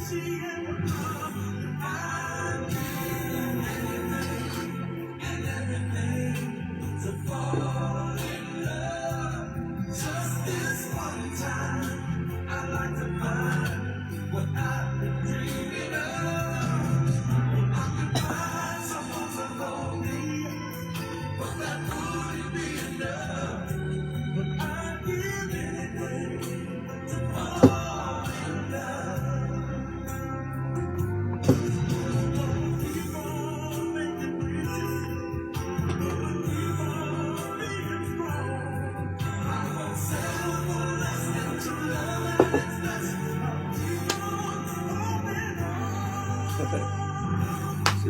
See,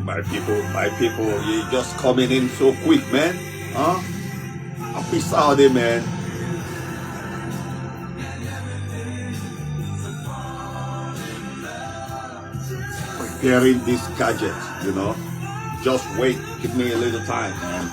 my people, you just coming in so quick, man. Huh? Happy Saturday, man. Preparing this gadget, you know. Just wait, give me a little time, man.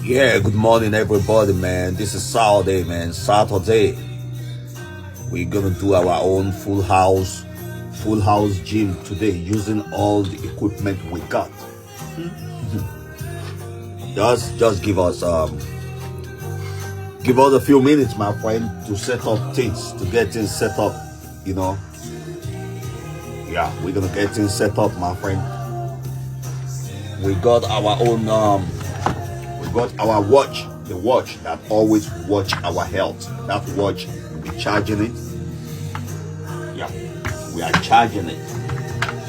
Yeah, good morning everybody, man. This is Saturday, man. Saturday. We're gonna do our own full house gym today using all the equipment we got. Just give us a few minutes, my friend, to set up things, to get things set up, you know. Yeah, we're gonna get things set up, my friend. We got our own got our watch, the watch that always watch our health. That watch, we'll be charging it. Yeah, we are charging it.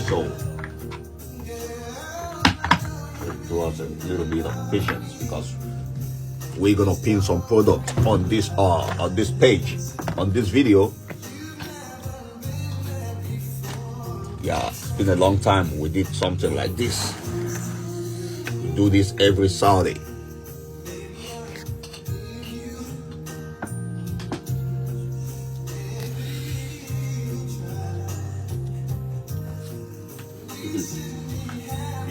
So give us a little bit of patience because we're gonna pin some product on this page, on this video. Yeah, it's been a long time we did something like this. We do this every Saturday.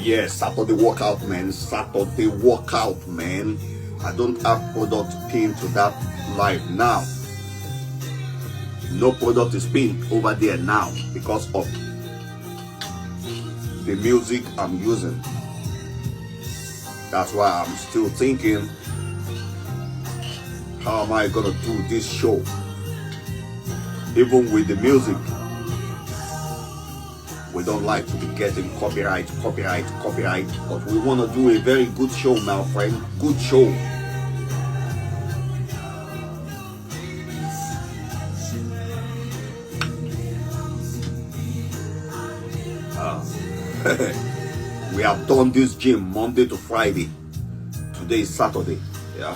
Yes, Saturday workout, man. Saturday workout, man. I don't have product pinned to that live now. No product is pinned over there now because of the music I'm using. That's why I'm still thinking, how am I gonna do this show? Even with the music, we don't like to be getting copyright, but we want to do a very good show, my friend. Good show. We have done this gym Monday to Friday. Today is Saturday. Yeah,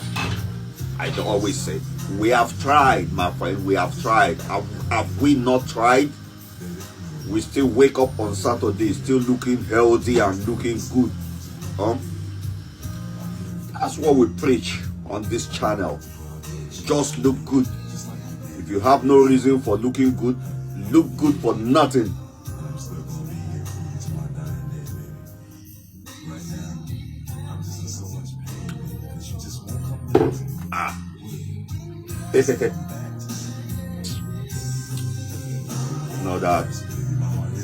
I always say we have tried, my friend. We have tried. Have we not tried? We still wake up on Saturday, still looking healthy and looking good. That's what we preach on this channel. Just look good. If you have no reason for looking good, look good for nothing.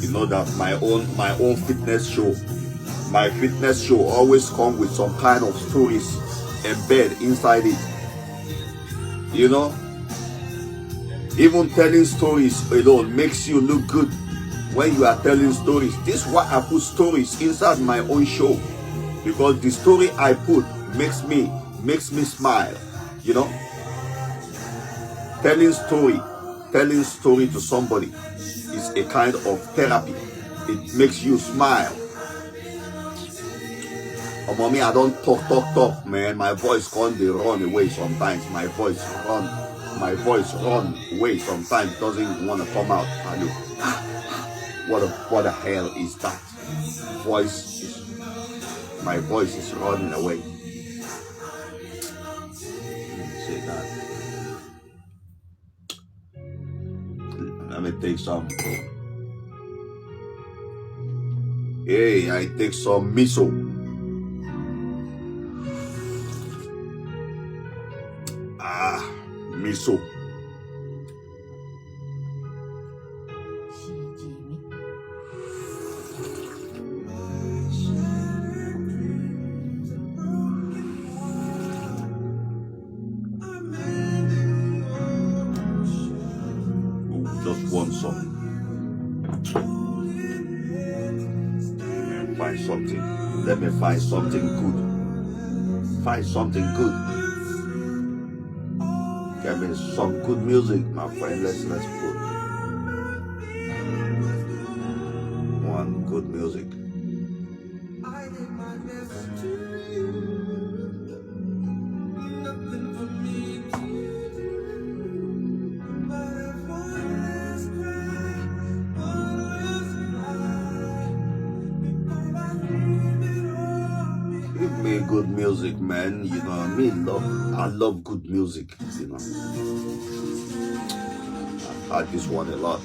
You know that my own fitness show, my fitness show always come with some kind of stories embedded inside it. You know, even telling stories alone makes you look good when you are telling stories. This is why I put stories inside my own show, because the story I put makes me smile. You know, telling story to somebody is a kind of therapy. It makes you smile. Oh, mommy, I don't talk, man. My voice can't run away sometimes. My voice run away sometimes. Doesn't want to come out. I do. What the hell is that? My voice is running away. Say that. Let me take some. Hey, I take some miso. Miso. Just one song. Find something. Let me find something good. Find something good. Get me some good music, my friend. Let's put one good music. Give me good music, man. You know, I love good music. You know, I've had this one a lot.